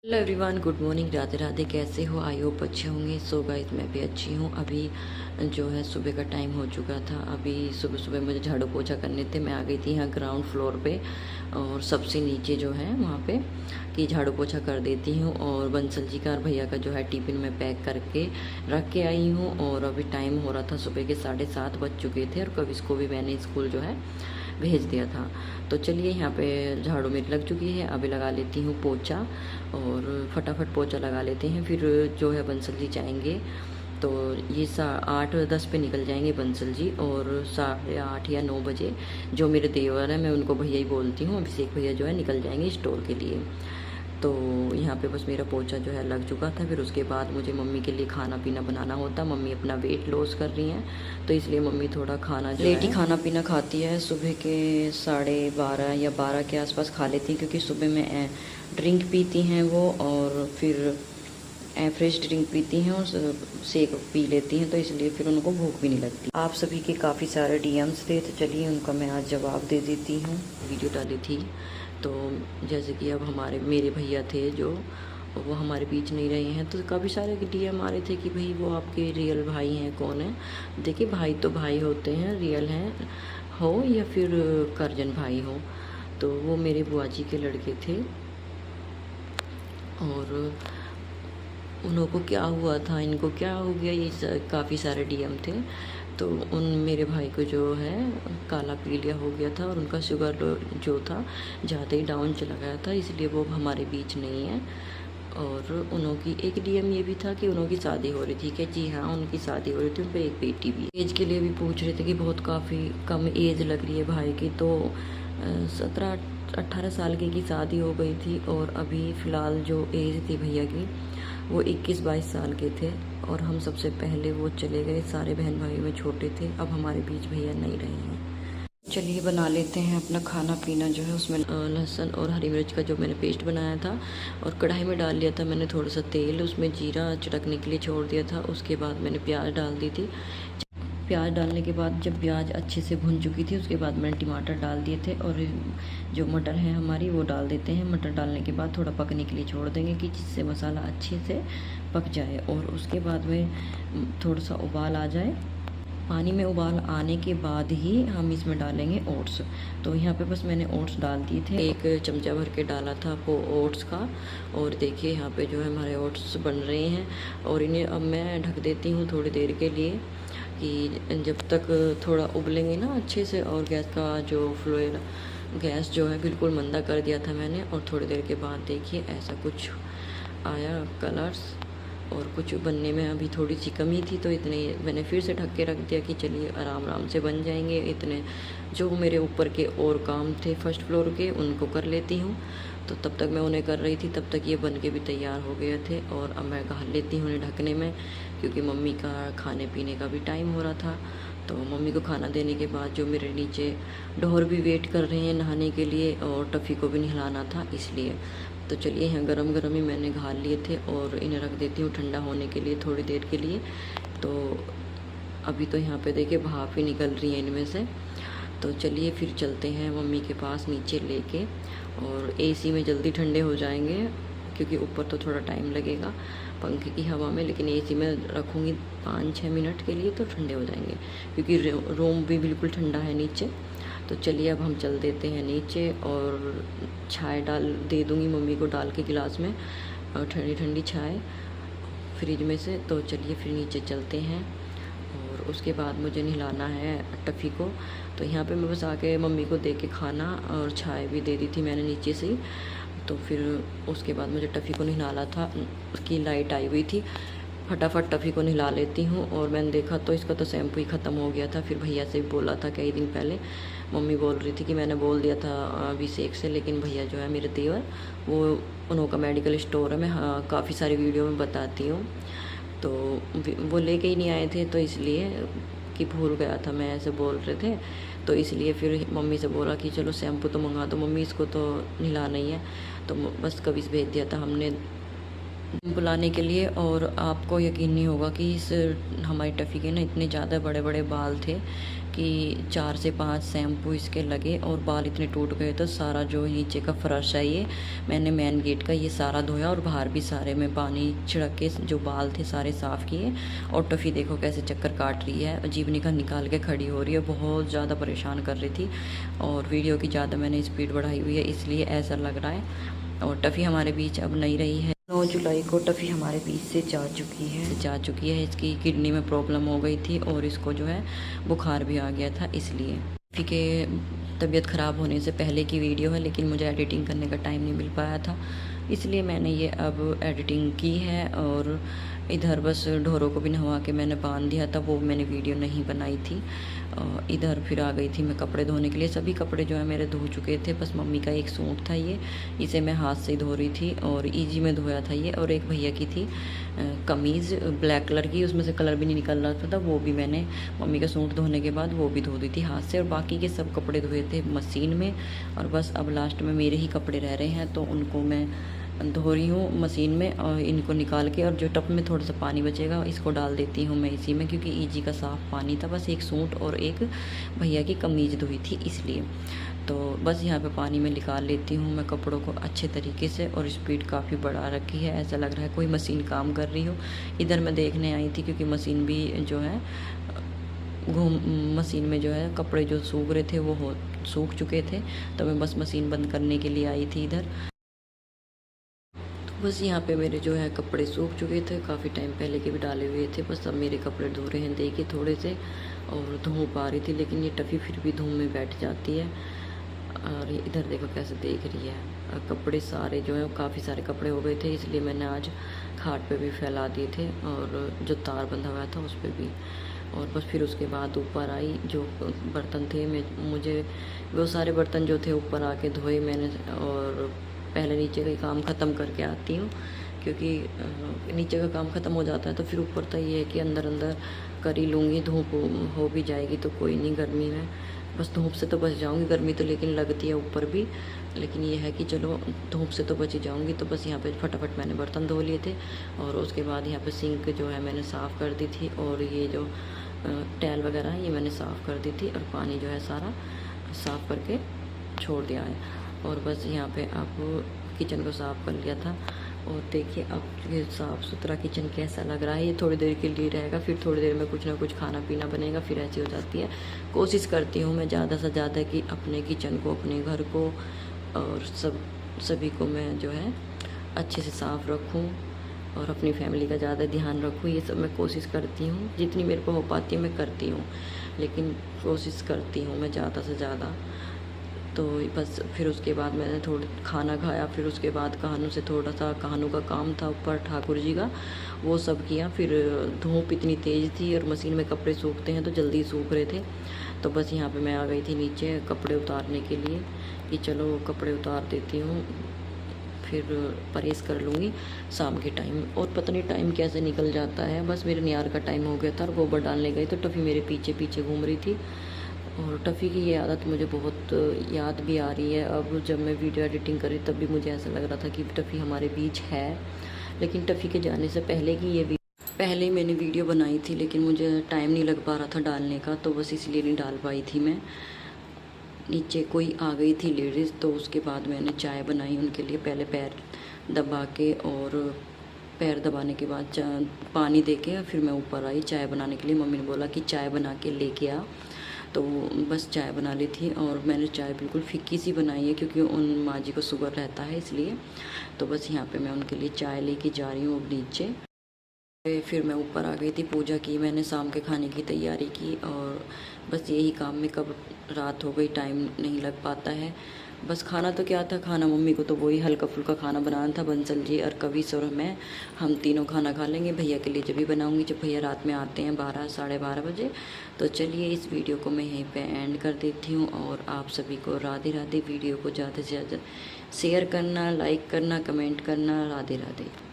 Hello everyone, good morning, Radhe Radhe. कैसे हो? I hope अच्छे होंगे। सो गाइस, मैं भी अच्छी हूँ। अभी जो है सुबह का टाइम हो चुका था। अभी सुबह सुबह मुझे झाड़ू पोछा करने थे। मैं आ गई थी यहाँ ग्राउंड फ्लोर पे और सबसे नीचे जो है वहाँ पे कि झाड़ू पोछा कर देती हूँ। और बंसल जी का और भैया का जो है टिफ़िन में पैक करके रख के आई हूँ। और अभी टाइम हो रहा था, सुबह के 7:30 बज चुके थे। और कभी इसको भी मैंने स्कूल जो है भेज दिया था। तो चलिए, यहाँ पे झाड़ू मेरी लग चुकी है। अभी लगा लेती हूँ पोछा और फटाफट पोछा लगा लेते हैं। फिर जो है बंसल जी जाएंगे तो ये 8:10 पे निकल जाएंगे बंसल जी। और 8:30 या 9 बजे जो मेरे देवर हैं, मैं उनको भैया ही बोलती हूँ, अभिषेक भैया जो है निकल जाएंगे स्टोर के लिए। तो यहाँ पे बस मेरा पोछा जो है लग चुका था। फिर उसके बाद मुझे मम्मी के लिए खाना पीना बनाना होता। मम्मी अपना वेट लॉस कर रही हैं, तो इसलिए मम्मी थोड़ा खाना लेट ही खाना पीना खाती है। सुबह के 12:30 या 12 के आसपास खा लेती हैं, क्योंकि सुबह में ड्रिंक पीती हैं वो, और फिर फ्रेश ड्रिंक पीती हैं और शेक पी लेती हैं, तो इसलिए फिर उनको भूख भी नहीं लगती। आप सभी के काफ़ी सारे डीएम्स थे, तो चलिए उनका मैं आज जवाब दे देती हूँ। वीडियो डाली थी तो जैसे कि अब मेरे भैया थे जो, वो हमारे बीच नहीं रहे हैं, तो काफ़ी सारे डीएम आ रहे थे कि भाई वो आपके रियल भाई हैं, कौन है। देखिए, भाई तो भाई होते हैं, रियल हैं हो या फिर करजन भाई हो। तो वो मेरे बुआ जी के लड़के थे। और उन्हों को क्या हुआ था, इनको क्या हो गया, ये काफ़ी सारे डीएम थे। तो उन मेरे भाई को जो है काला पीलिया हो गया था, और उनका शुगर जो था ज़्यादा ही डाउन चला गया था, इसलिए वो हमारे बीच नहीं है। और उन्हों की एक डीएम ये भी था कि उन्हों की शादी हो रही थी। कि जी हाँ, उनकी शादी हो रही थी, उन पर एक बेटी भी। एज के लिए भी पूछ रहे थे कि बहुत काफ़ी कम एज लग रही है भाई की। तो 17-18 साल की शादी हो गई थी। और अभी फ़िलहाल जो एज थी भैया की, वो 21-22 साल के थे। और हम सबसे पहले वो चले गए, सारे बहन भाई में छोटे थे। अब हमारे बीच भैया नहीं रहे हैं। चलिए बना लेते हैं अपना खाना पीना। जो है उसमें लहसुन और हरी मिर्च का जो मैंने पेस्ट बनाया था, और कढ़ाई में डाल लिया था मैंने थोड़ा सा तेल, उसमें जीरा चटकने के लिए छोड़ दिया था। उसके बाद मैंने प्याज डाल दी थी। प्याज डालने के बाद जब प्याज अच्छे से भुन चुकी थी, उसके बाद मैंने टमाटर डाल दिए थे। और जो मटर है हमारी, वो डाल देते हैं। मटर डालने के बाद थोड़ा पकने के लिए छोड़ देंगे, कि जिससे मसाला अच्छे से पक जाए। और उसके बाद में थोड़ा सा उबाल आ जाए, पानी में उबाल आने के बाद ही हम इसमें डालेंगे ओट्स। तो यहाँ पे बस मैंने ओट्स डाल दिए थे, 1 चमचा भर के डाला था वो ओट्स का। और देखिए यहाँ पे जो है हमारे ओट्स बन रहे हैं। और इन्हें अब मैं ढक देती हूँ थोड़ी देर के लिए, कि जब तक थोड़ा उबलेंगे ना अच्छे से। और गैस का जो गैस जो है बिल्कुल मंदा कर दिया था मैंने। और थोड़ी देर के बाद देखिए ऐसा कुछ आया कलर्स। और कुछ बनने में अभी थोड़ी सी कमी थी, तो इतने मैंने फिर से ढक के रख दिया कि चलिए आराम आराम से बन जाएंगे। इतने जो मेरे ऊपर के और काम थे फर्स्ट फ्लोर के, उनको कर लेती हूँ। तो तब तक मैं उन्हें कर रही थी, तब तक ये बन के भी तैयार हो गए थे। और अब मैं घाल लेती हूँ उन्हें ढकने में, क्योंकि मम्मी का खाने पीने का भी टाइम हो रहा था। तो मम्मी को खाना देने के बाद जो मेरे नीचे डोर भी वेट कर रहे हैं नहाने के लिए, और टफ़ी को भी नहलाना था इसलिए। तो चलिए, यहाँ गरम गरम ही मैंने घाल लिए थे, और इन्हें रख देती हूँ ठंडा होने के लिए थोड़ी देर के लिए। तो अभी तो यहाँ पे देखिए भाप ही निकल रही है इनमें से। तो चलिए फिर चलते हैं मम्मी के पास नीचे लेके, और एसी में जल्दी ठंडे हो जाएंगे, क्योंकि ऊपर तो थोड़ा टाइम लगेगा पंखे की हवा में। लेकिन एसी में रखूँगी 5-6 मिनट के लिए, तो ठंडे हो जाएंगे, क्योंकि रूम भी बिल्कुल ठंडा है नीचे। तो चलिए अब हम चल देते हैं नीचे, और चाय डाल दे दूँगी मम्मी को डाल के गिलास में, और ठंडी ठंडी चाय फ्रिज में से। तो चलिए फिर नीचे चलते हैं। और उसके बाद मुझे नहलाना है टफ़ी को। तो यहाँ पे मैं बस आके मम्मी को दे के खाना और चाय भी दे दी थी मैंने नीचे से ही। तो फिर उसके बाद मुझे टफ़ी को नहलाना था, उसकी लाइट आई हुई थी। फटाफट टफ़ी को नहला लेती हूँ। और मैंने देखा तो इसका तो शैम्पू ही ख़त्म हो गया था। फिर भैया से भी बोला था कई दिन पहले, मम्मी बोल रही थी कि मैंने बोल दिया था अभिषेक से, लेकिन भैया जो है मेरे देवर, वो उनका मेडिकल स्टोर है, मैं हाँ काफ़ी सारी वीडियो में बताती हूँ। तो वो लेके ही नहीं आए थे, तो इसलिए कि भूल गया था मैं, ऐसे बोल रहे थे। तो इसलिए फिर मम्मी से बोला कि चलो शैम्पू तो मंगा दो मम्मी, इसको तो नहलाना ही है। तो बस कभी भेज दिया था हमने बुलाने के लिए। और आपको यकीन नहीं होगा कि इस हमारी टफ़ी के ना इतने ज़्यादा बड़े बड़े बाल थे कि 4 से 5 शैम्पू इसके लगे और बाल इतने टूट गए। तो सारा जो नीचे का फर्श है ये मैंने मेन गेट का ये सारा धोया और बाहर भी सारे में पानी छिड़क के जो बाल थे सारे साफ़ किए। और टफ़ी देखो कैसे चक्कर काट रही है, जीवनी का निकाल के खड़ी हो रही है, बहुत ज़्यादा परेशान कर रही थी। और वीडियो की ज़्यादा मैंने स्पीड बढ़ाई हुई है इसलिए ऐसा लग रहा है। और टफ़ी हमारे बीच अब नहीं रही है। 9 जुलाई को टफ़ी हमारे बीच से जा चुकी है। इसकी किडनी में प्रॉब्लम हो गई थी और इसको जो है बुखार भी आ गया था, इसलिए टफ़ी के तबीयत ख़राब होने से पहले की वीडियो है, लेकिन मुझे एडिटिंग करने का टाइम नहीं मिल पाया था, इसलिए मैंने ये अब एडिटिंग की है। और इधर बस ढोरों को भी नहवा के मैंने बांध दिया था, वो मैंने वीडियो नहीं बनाई थी। इधर फिर आ गई थी मैं कपड़े धोने के लिए। सभी कपड़े जो है मेरे धो चुके थे, बस मम्मी का एक सूट था इसे मैं हाथ से धो रही थी और ईजी में धोया था ये। और एक भैया की थी कमीज़ ब्लैक कलर की, उसमें से कलर भी नहीं निकल रहा था, वो भी मैंने मम्मी का सूट धोने के बाद वो भी धो दी थी हाथ से। और बाकी के सब कपड़े धोए थे मशीन में। और बस अब लास्ट में मेरे ही कपड़े रह रहे हैं, तो उनको मैं धो रही हूँ मशीन में और इनको निकाल के। और जो टब में थोड़ा सा पानी बचेगा इसको डाल देती हूँ मैं इसी में, क्योंकि ईजी का साफ़ पानी था। बस एक सूट और एक भैया की कमीज़ धोई थी इसलिए। तो बस यहाँ पे पानी में निकाल लेती हूँ मैं कपड़ों को अच्छे तरीके से। और स्पीड काफ़ी बढ़ा रखी है, ऐसा लग रहा है कोई मशीन काम कर रही हो। इधर मैं देखने आई थी क्योंकि मशीन भी जो है मशीन में जो है कपड़े जो सूख रहे थे वो सूख चुके थे, तो मैं बस मशीन बंद करने के लिए आई थी इधर। बस यहाँ पे मेरे जो है कपड़े सूख चुके थे, काफ़ी टाइम पहले के भी डाले हुए थे। बस अब मेरे कपड़े धो रहे हैं देखिए थोड़े से, और धूप आ रही थी लेकिन ये टफ़ी फिर भी धूप में बैठ जाती है। और इधर देखो कैसे देख रही है। और कपड़े सारे जो है काफ़ी सारे कपड़े हो गए थे, इसलिए मैंने आज खाट पे भी फैला दिए थे और जो तार बंधा हुआ था उस पर भी। और बस फिर उसके बाद ऊपर आई, जो बर्तन थे मुझे वो सारे बर्तन जो थे ऊपर आके धोए मैंने। और पहले नीचे का काम ख़त्म करके आती हूँ, क्योंकि नीचे का काम ख़त्म हो जाता है तो फिर ऊपर तो ये है कि अंदर अंदर कर ही लूँगी। धूप हो भी जाएगी तो कोई नहीं, गर्मी में बस धूप से तो बच जाऊँगी। गर्मी तो लेकिन लगती है ऊपर भी, लेकिन ये है कि चलो धूप से तो बच ही जाऊँगी। तो बस यहाँ पे फटाफट मैंने बर्तन धो लिए थे। और उसके बाद यहाँ पे सिंक जो है मैंने साफ़ कर दी थी, और ये जो टैल वगैरह है ये मैंने साफ़ कर दी थी, और पानी जो है सारा साफ़ करके छोड़ दिया है। और बस यहाँ पे अब किचन को साफ़ कर लिया था। और देखिए अब ये साफ़ सुथरा किचन कैसा लग रहा है। ये थोड़ी देर के लिए रहेगा, फिर थोड़ी देर में कुछ ना कुछ खाना पीना बनेगा, फिर ऐसी हो जाती है। कोशिश करती हूँ मैं ज़्यादा से ज़्यादा कि अपने किचन को, अपने घर को और सभी को मैं जो है अच्छे से साफ़ रखूँ और अपनी फैमिली का ज़्यादा ध्यान रखूँ। ये सब मैं कोशिश करती हूँ, जितनी मेरे को हो पाती है मैं करती हूँ, लेकिन कोशिश करती हूँ मैं ज़्यादा से ज़्यादा। तो बस फिर उसके बाद मैंने थोड़ा खाना खाया, फिर उसके बाद कहानों से थोड़ा सा कहानों का काम था ऊपर ठाकुर जी का, वो सब किया। फिर धूप इतनी तेज़ थी और मशीन में कपड़े सूखते हैं तो जल्दी सूख रहे थे, तो बस यहाँ पे मैं आ गई थी नीचे कपड़े उतारने के लिए कि चलो कपड़े उतार देती हूँ, फिर परहेज़ कर लूँगी शाम के टाइम। और पता नहीं टाइम कैसे निकल जाता है। बस मेरे नियार का टाइम हो गया था और गोबर डालने गई तो टफ़ी मेरे पीछे पीछे घूम रही थी। और टफ़ी की ये आदत मुझे बहुत याद भी आ रही है। अब जब मैं वीडियो एडिटिंग करी तब भी मुझे ऐसा लग रहा था कि टफ़ी हमारे बीच है, लेकिन टफ़ी के जाने से पहले की ये पहले ही मैंने वीडियो बनाई थी, लेकिन मुझे टाइम नहीं लग पा रहा था डालने का, तो बस इसलिए नहीं डाल पाई थी मैं। नीचे कोई आ गई थी लेडीज़, तो उसके बाद मैंने चाय बनाई उनके लिए, पहले पैर दबा के और पैर दबाने के बाद पानी दे के फिर मैं ऊपर आई चाय बनाने के लिए। मम्मी ने बोला कि चाय बना के लेके आ, तो बस चाय बना ली थी। और मैंने चाय बिल्कुल फीकी सी बनाई है क्योंकि उन माँ जी को शुगर रहता है इसलिए। तो बस यहाँ पे मैं उनके लिए चाय लेके जा रही हूँ अब नीचे। फिर मैं ऊपर आ गई थी, पूजा की मैंने, शाम के खाने की तैयारी की, और बस यही काम में कब रात हो गई टाइम नहीं लग पाता है। बस खाना तो क्या था, खाना मम्मी को तो वही हल्का फुल्का खाना बनाना था। बंसल जी और कविश और मैं, हम तीनों खाना खा लेंगे। भैया के लिए जब भी बनाऊंगी जब भैया रात में आते हैं 12 साढ़े 12 बजे। तो चलिए इस वीडियो को मैं यहीं पे एंड कर देती हूँ, और आप सभी को राधे राधे। वीडियो को ज़्यादा से ज़्यादा शेयर करना, लाइक करना, कमेंट करना। राधे राधे।